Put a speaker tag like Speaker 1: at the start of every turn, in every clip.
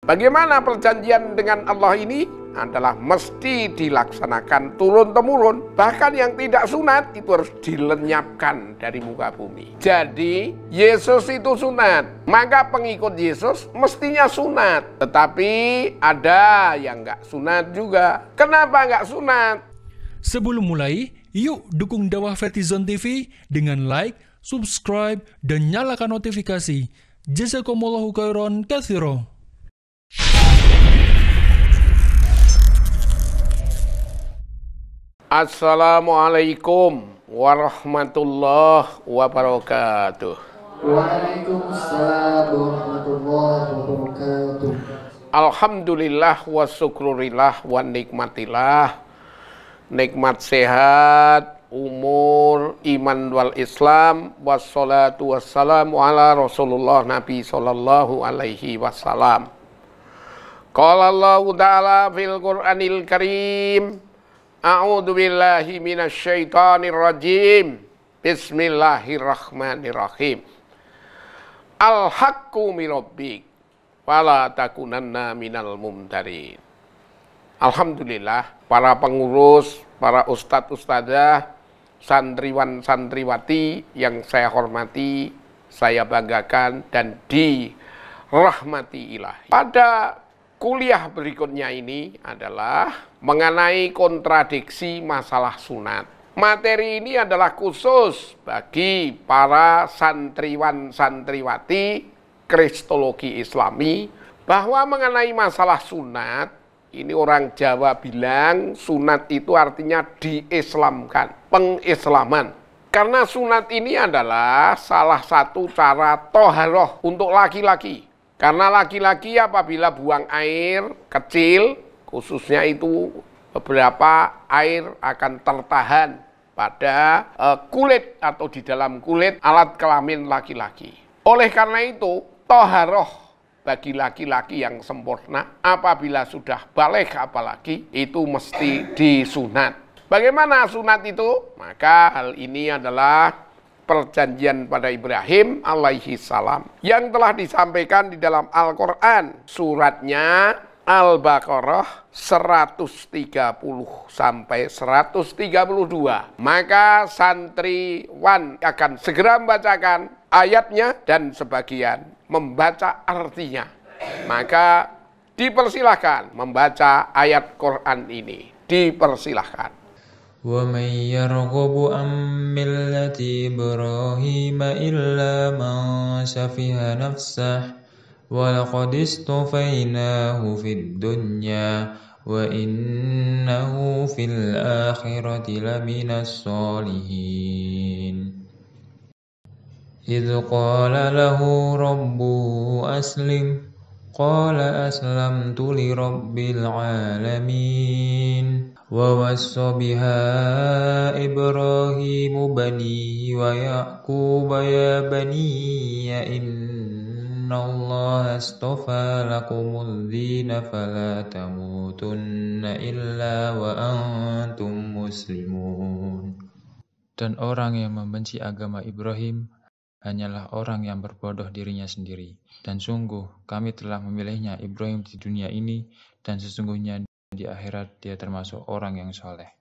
Speaker 1: Bagaimana perjanjian dengan Allah ini? Adalah mesti dilaksanakan turun-temurun. Bahkan yang tidak sunat itu harus dilenyapkan dari muka bumi. Jadi Yesus itu sunat, maka pengikut Yesus mestinya sunat. Tetapi ada yang nggak sunat juga. Kenapa nggak sunat?
Speaker 2: Sebelum mulai, yuk dukung dakwah Fetizon TV dengan like, subscribe, dan nyalakan notifikasi. Jazakumullahu khairan katsira.
Speaker 1: Assalamualaikum warahmatullahi wabarakatuh.
Speaker 3: Waalaikumsalam warahmatullahi wabarakatuh.
Speaker 1: Alhamdulillah wa syukurillah wa nikmatillah. Nikmat sehat, umur, iman wal Islam, wassalatu wassalamu ala Rasulullah Nabi sallallahu alaihi wasallam. Qala Allah Ta'ala fil Qur'anil Karim, A'udzu billahi minasyaitonir rajim. Bismillahirrahmanirrahim. Al-haqqu min rabbik wala takunanna minal mumtarin. Alhamdulillah, para pengurus, para ustadz-ustadzah, santriwan-santriwati yang saya hormati, saya banggakan dan dirahmati ilahi. Pada kuliah berikutnya ini adalah mengenai kontradiksi masalah sunat. Materi ini adalah khusus bagi para santriwan-santriwati Kristologi Islami, bahwa mengenai masalah sunat, ini orang Jawa bilang sunat itu artinya diislamkan, pengislaman. Karena sunat ini adalah salah satu cara toharoh untuk laki-laki. Karena laki-laki apabila buang air kecil, khususnya itu beberapa air akan tertahan pada kulit atau di dalam kulit alat kelamin laki-laki. Oleh karena itu, toharoh bagi laki-laki yang sempurna apabila sudah balik apalagi itu mesti disunat. Bagaimana sunat itu? Maka hal ini adalah perjanjian pada Ibrahim alaihi salam yang telah disampaikan di dalam Al-Quran. Suratnya Al-Baqarah 130 sampai 132. Maka santriwan akan segera membacakan ayatnya dan sebagian membaca artinya. Maka dipersilahkan membaca ayat Quran ini. Dipersilahkan.
Speaker 4: وَمَنْ يَرْغَبُ عَنْ مِلَّةِ إِبْرَاهِيمَ إِلَّا مَنْ شَفِهَ نَفْسَهُ وَلَقَدِ اصْطَفَيْنَاهُ فِي الدُّنْيَا وَإِنَّهُ فِي الْآخِرَةِ لَمِنَ الصَّالِحِينَ إِذْ قَالَ لَهُ رَبُّهُ أَسْلِمْ قَالَ أَسْلَمْتُ لِرَبِّ الْعَالَمِينَ وَوَصَّى بِهَا إِبْرَاهِيمُ بَنِيهِ وَيَعْقُوبَ يَا بَنِيَّ إِنَّ اللَّهَ اصْطَفَى لَكُمُ الدِّينَ فَلَا تَمُوتُنَّ إِلَّا وَأَنْتُمْ مُسْلِمُونَ. Dan orang yang membenci agama Ibrahim hanyalah orang yang berbodoh dirinya sendiri. Dan sungguh kami telah memilihnya Ibrahim di dunia ini, dan sesungguhnya di akhirat dia termasuk orang yang soleh.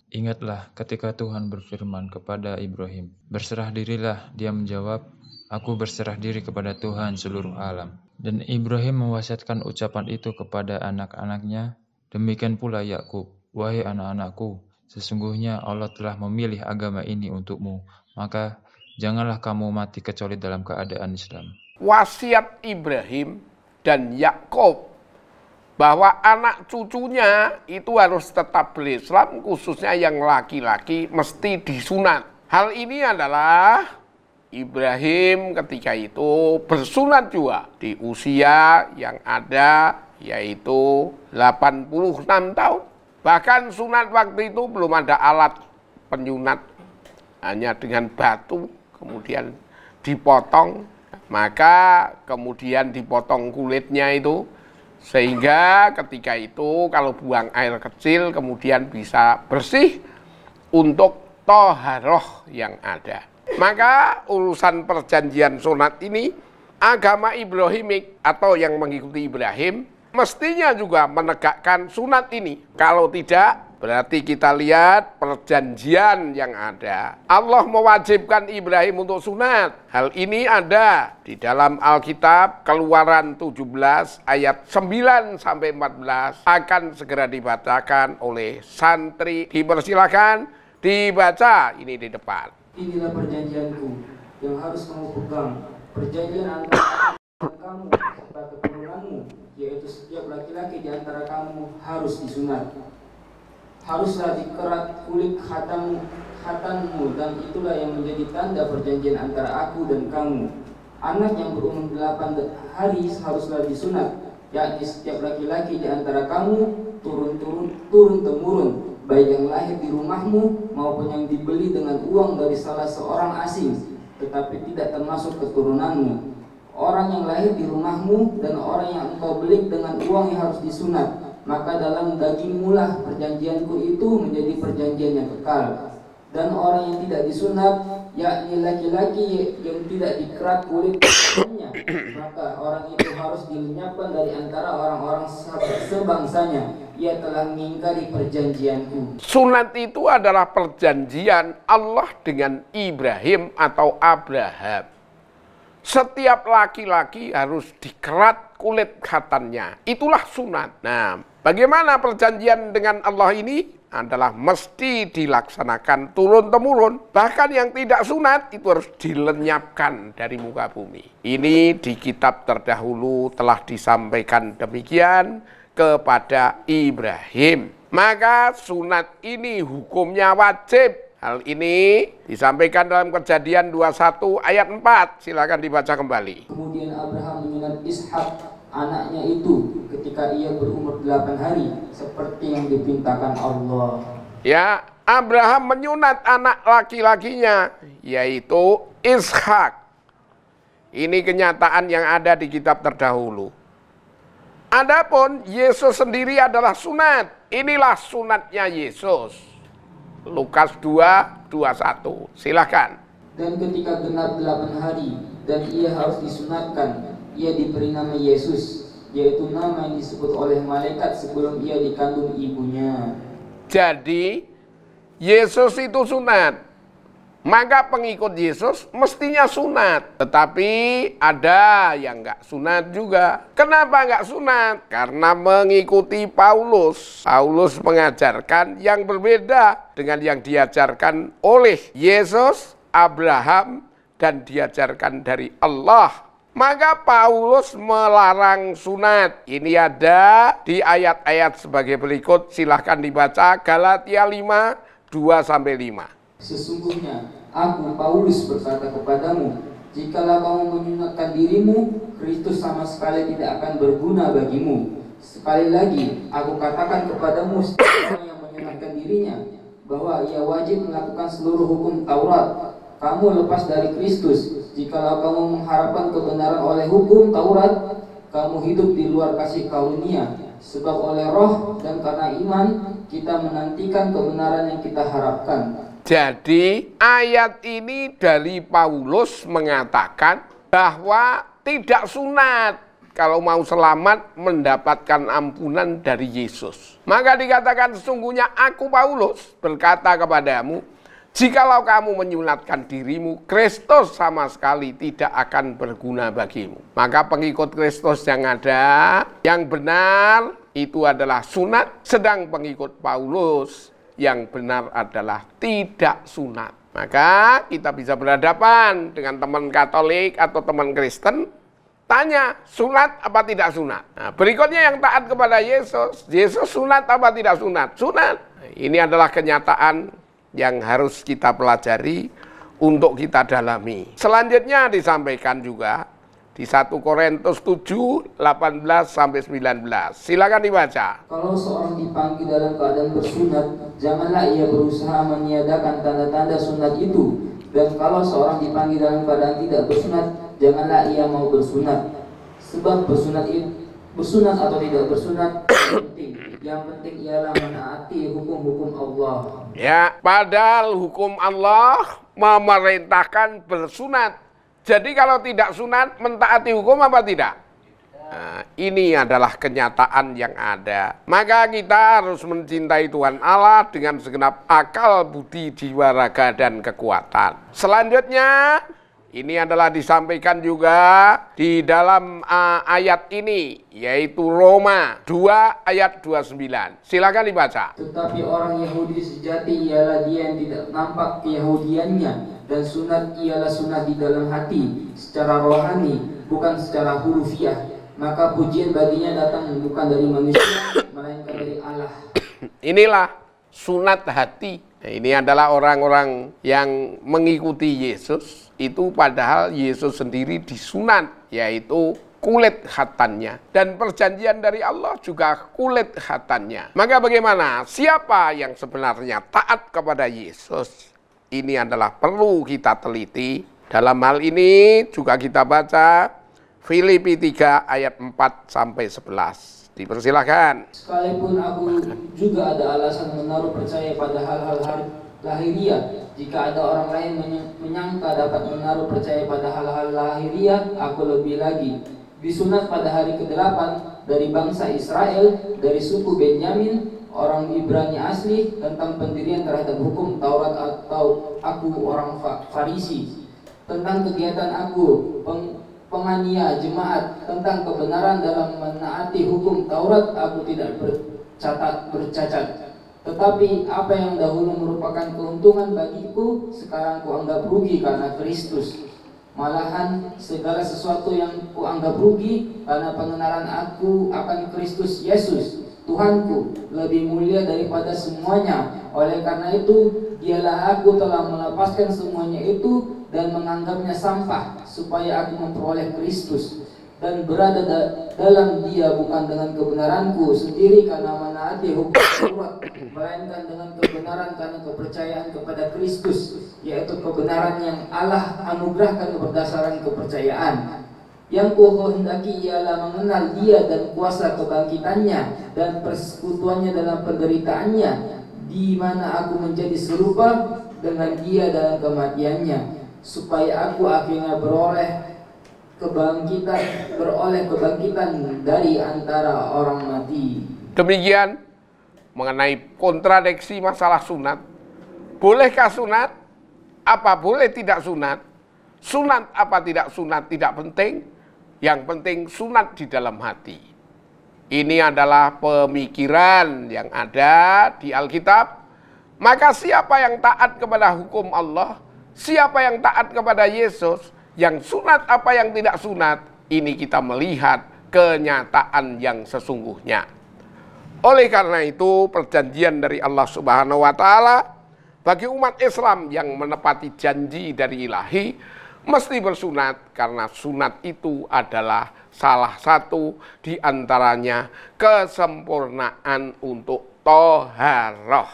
Speaker 4: Ingatlah ketika Tuhan berfirman kepada Ibrahim, berserah dirilah. Dia menjawab, aku berserah diri kepada Tuhan seluruh alam. Dan Ibrahim mewasiatkan ucapan itu kepada anak-anaknya. Demikian pula Yakub, wahai anak-anakku, sesungguhnya Allah telah memilih agama ini untukmu, maka janganlah kamu mati kecuali dalam keadaan Islam.
Speaker 1: Wasiat Ibrahim dan Yakub bahwa anak cucunya itu harus tetap berislam, khususnya yang laki-laki mesti disunat. Hal ini adalah Ibrahim ketika itu bersunat juga di usia yang ada yaitu 86 tahun. Bahkan sunat waktu itu belum ada alat penyunat, hanya dengan batu kemudian dipotong, maka kemudian dipotong kulitnya itu, sehingga ketika itu kalau buang air kecil kemudian bisa bersih untuk toharoh yang ada. Maka urusan perjanjian sunat ini agama Ibrahimik atau yang mengikuti Ibrahim mestinya juga menegakkan sunat ini. Kalau tidak, berarti kita lihat perjanjian yang ada. Allah mewajibkan Ibrahim untuk sunat. Hal ini ada di dalam Alkitab Keluaran 17 ayat 9 sampai 14 akan segera dibacakan oleh santri. Dipersilakan dibaca ini di depan.
Speaker 5: Inilah perjanjianku yang harus kamu pegang, perjanjian antara kamu serta keturunanmu, yaitu setiap laki-laki di antara kamu harus disunat. Haruslah dikerat kulit khatanmu, dan itulah yang menjadi tanda perjanjian antara aku dan kamu. Anak yang berumur 8 hari haruslah disunat, yakni setiap laki-laki di antara kamu turun-temurun, baik yang lahir di rumahmu maupun yang dibeli dengan uang dari salah seorang asing, tetapi tidak termasuk keturunanmu. Orang yang lahir di rumahmu dan orang yang engkau beli dengan uang yang harus disunat, maka dalam dagingmu lah perjanjianku itu menjadi perjanjian yang kekal. Dan orang yang tidak disunat, yakni laki-laki yang tidak dikerat kulit kepalanya, maka orang itu harus dilenyapkan dari antara orang-orang sebangsanya. Ia telah mengingkari perjanjianku.
Speaker 1: Sunat itu adalah perjanjian Allah dengan Ibrahim atau Abraham. Setiap laki-laki harus dikerat kulit khatannya. Itulah sunat. Nah, bagaimana perjanjian dengan Allah ini? Adalah mesti dilaksanakan turun-temurun. Bahkan yang tidak sunat itu harus dilenyapkan dari muka bumi. Ini di kitab terdahulu telah disampaikan demikian kepada Ibrahim. Maka sunat ini hukumnya wajib. Hal ini disampaikan dalam Kejadian 21 ayat 4. Silakan dibaca kembali.
Speaker 5: Kemudian Abraham menyunat Ishak, anaknya itu, ketika ia berumur 8 hari, seperti yang dipintakan Allah.
Speaker 1: Ya, Abraham menyunat anak laki-lakinya, yaitu Ishak. Ini kenyataan yang ada di kitab terdahulu. Adapun Yesus sendiri adalah sunat. Inilah sunatnya Yesus. Lukas 2:21. Silakan.
Speaker 5: Dan ketika genap 8 hari dan ia harus disunatkan, ia diberi nama Yesus, yaitu nama yang disebut oleh malaikat sebelum ia dikandung ibunya.
Speaker 1: Jadi Yesus itu sunat. Maka pengikut Yesus mestinya sunat. Tetapi ada yang nggak sunat juga. Kenapa nggak sunat? Karena mengikuti Paulus. Paulus mengajarkan yang berbeda dengan yang diajarkan oleh Yesus, Abraham, dan diajarkan dari Allah. Maka Paulus melarang sunat. Ini ada di ayat-ayat sebagai berikut. Silahkan dibaca Galatia 5:2-5.
Speaker 5: Sesungguhnya aku Paulus berkata kepadamu, jikalau kamu menyunatkan dirimu, Kristus sama sekali tidak akan berguna bagimu. Sekali lagi aku katakan kepadamu, siapa yang menyunatkan dirinya, bahwa ia wajib melakukan seluruh hukum Taurat. Kamu lepas dari Kristus. Jikalau kamu mengharapkan kebenaran oleh hukum Taurat, kamu hidup di luar kasih karunia. Sebab oleh roh dan karena iman kita menantikan kebenaran yang kita harapkan.
Speaker 1: Jadi ayat ini dari Paulus mengatakan bahwa tidak sunat kalau mau selamat mendapatkan ampunan dari Yesus. Maka dikatakan sesungguhnya aku Paulus berkata kepadamu, jikalau kamu menyunatkan dirimu, Kristus sama sekali tidak akan berguna bagimu. Maka pengikut Kristus yang ada, yang benar itu adalah sunat, sedang pengikut Paulus yang benar adalah tidak sunat. Maka kita bisa berhadapan dengan teman Katolik atau teman Kristen, tanya sunat apa tidak sunat. Nah, berikutnya yang taat kepada Yesus, Yesus sunat apa tidak sunat? Sunat. Ini adalah kenyataan yang harus kita pelajari untuk kita dalami. Selanjutnya disampaikan juga di 1 Korintus 7:18-19. Silakan dibaca.
Speaker 5: Kalau seorang dipanggil dalam keadaan bersunat, janganlah ia berusaha meniadakan tanda-tanda sunat itu. Dan kalau seorang dipanggil dalam keadaan tidak bersunat, janganlah ia mau bersunat. Sebab bersunat atau tidak bersunat penting. Yang penting ialah menaati hukum-hukum Allah.
Speaker 1: Ya, padahal hukum Allah memerintahkan bersunat. Jadi kalau tidak sunat, mentaati hukum apa tidak? Nah, ini adalah kenyataan yang ada. Maka kita harus mencintai Tuhan Allah dengan segenap akal, budi, jiwa, raga, dan kekuatan. Selanjutnya, ini adalah disampaikan juga di dalam ayat ini, yaitu Roma 2 ayat 29. Silakan dibaca.
Speaker 5: Tetapi orang Yahudi sejati ialah dia yang tidak nampak keyahudiannya, dan sunat ialah sunat di dalam hati, secara rohani, bukan secara hurufiah. Maka pujian baginya datang bukan dari manusia, melainkan dari Allah.
Speaker 1: Inilah sunat hati. Nah, ini adalah orang-orang yang mengikuti Yesus, itu padahal Yesus sendiri disunat, yaitu kulit khatannya. Dan perjanjian dari Allah juga kulit khatannya. Maka bagaimana? Siapa yang sebenarnya taat kepada Yesus? Ini adalah perlu kita teliti. Dalam hal ini juga kita baca Filipi 3 ayat 4-11. Dipersilahkan.
Speaker 5: Sekalipun aku juga ada alasan menaruh percaya pada hal-hal lahiriah, jika ada orang lain menyangka dapat menaruh percaya pada hal-hal lahiriah, aku lebih lagi. Disunat pada hari ke-8 dari bangsa Israel, dari suku Benyamin, orang Ibrani asli, tentang pendirian terhadap hukum Taurat, atau aku orang Farisi, tentang kegiatan aku penganiaya jemaat, tentang kebenaran dalam menaati hukum Taurat, aku tidak bercacat. Tetapi apa yang dahulu merupakan keuntungan bagiku, sekarang kuanggap rugi karena Kristus. Malahan segala sesuatu yang kuanggap rugi karena pengenalan aku akan Kristus Yesus, Tuhanku, lebih mulia daripada semuanya. Oleh karena itu, dialah aku telah melepaskan semuanya itu dan menganggapnya sampah, supaya aku memperoleh Kristus dan berada dalam dia, bukan dengan kebenaranku sendiri karena menaati hukum Taurat, melainkan dengan kebenaran karena kepercayaan kepada Kristus, yaitu kebenaran yang Allah anugerahkan berdasarkan kepercayaan. Yang kuhendaki ialah mengenal dia dan kuasa kebangkitannya dan persekutuannya dalam penderitaannya, di mana aku menjadi serupa dengan dia dalam kematiannya, supaya aku akhirnya beroleh kebangkitan dari antara orang mati.
Speaker 1: Demikian mengenai kontradiksi masalah sunat. Bolehkah sunat? Apa boleh tidak sunat? Sunat apa tidak sunat tidak penting. Yang penting sunat di dalam hati. Ini adalah pemikiran yang ada di Alkitab. Maka siapa yang taat kepada hukum Allah, siapa yang taat kepada Yesus, yang sunat apa yang tidak sunat, ini kita melihat kenyataan yang sesungguhnya. Oleh karena itu, perjanjian dari Allah Subhanahu wa Ta'ala bagi umat Islam yang menepati janji dari Ilahi mesti bersunat, karena sunat itu adalah salah satu di antaranya kesempurnaan untuk toharoh.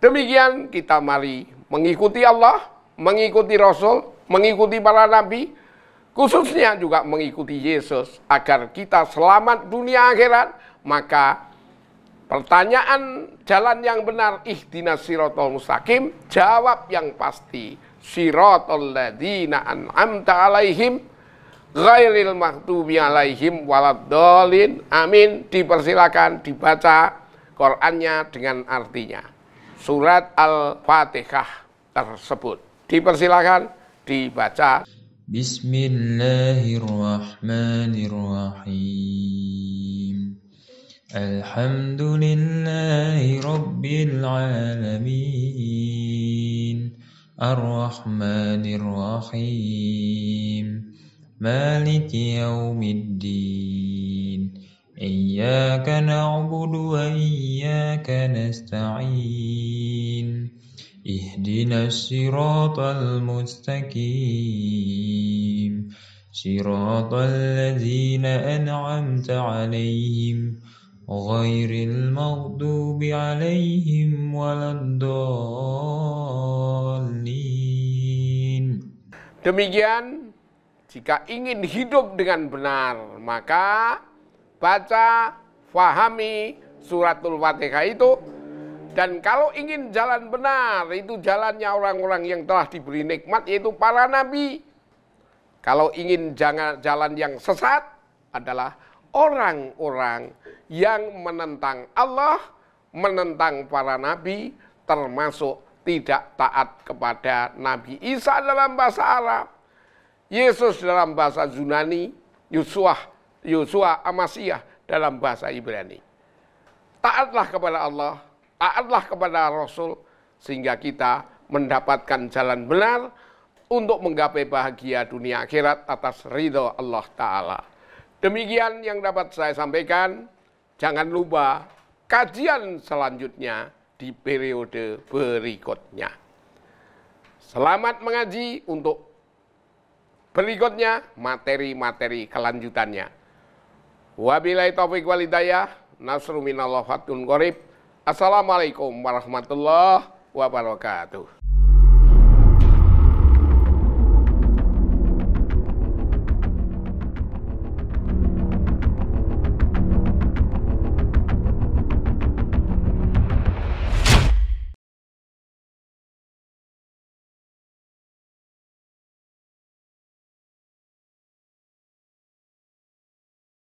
Speaker 1: Demikian kita mari mengikuti Allah, mengikuti Rasul, mengikuti para nabi, khususnya juga mengikuti Yesus agar kita selamat dunia akhirat. Maka pertanyaan jalan yang benar, ihdinas siratal mustaqim, jawab yang pasti, siratal ladzina an'amta alaihim ghairil maghdubi alaihim waladdallin. Amin. Dipersilakan dibaca Qur'annya dengan artinya. Surat Al-Fatihah tersebut. Dipersilakan dibaca.
Speaker 4: Bismillahirrahmanirrahim. Alhamdulillahi Rabbil alamin. Ar-Rahmanir-Rahim. Maliki yaumiddin. Iyyaka na'budu wa iyyaka nasta'in. Ihdinas siratal mustaqim. Siratal ladzina an'amta 'alaihim ghairil maghdubi 'alaihim waladdallin.
Speaker 1: Demikian, jika ingin hidup dengan benar, maka baca, fahami suratul Fatihah itu. Dan kalau ingin jalan benar, itu jalannya orang-orang yang telah diberi nikmat, yaitu para nabi. Kalau ingin jalan yang sesat adalah orang-orang yang menentang Allah, menentang para nabi, termasuk tidak taat kepada Nabi Isa dalam bahasa Arab, Yesus dalam bahasa Yunani, Yosua Amasiyah dalam bahasa Ibrani. Taatlah kepada Allah, taatlah kepada Rasul, sehingga kita mendapatkan jalan benar untuk menggapai bahagia dunia akhirat atas ridho Allah Ta'ala. Demikian yang dapat saya sampaikan. Jangan lupa kajian selanjutnya di periode berikutnya. Selamat mengaji untuk berikutnya, materi-materi kelanjutannya. Wabillahi taufiq wal hidayah. Nasru minallah fathun qorib. Assalamualaikum warahmatullahi wabarakatuh.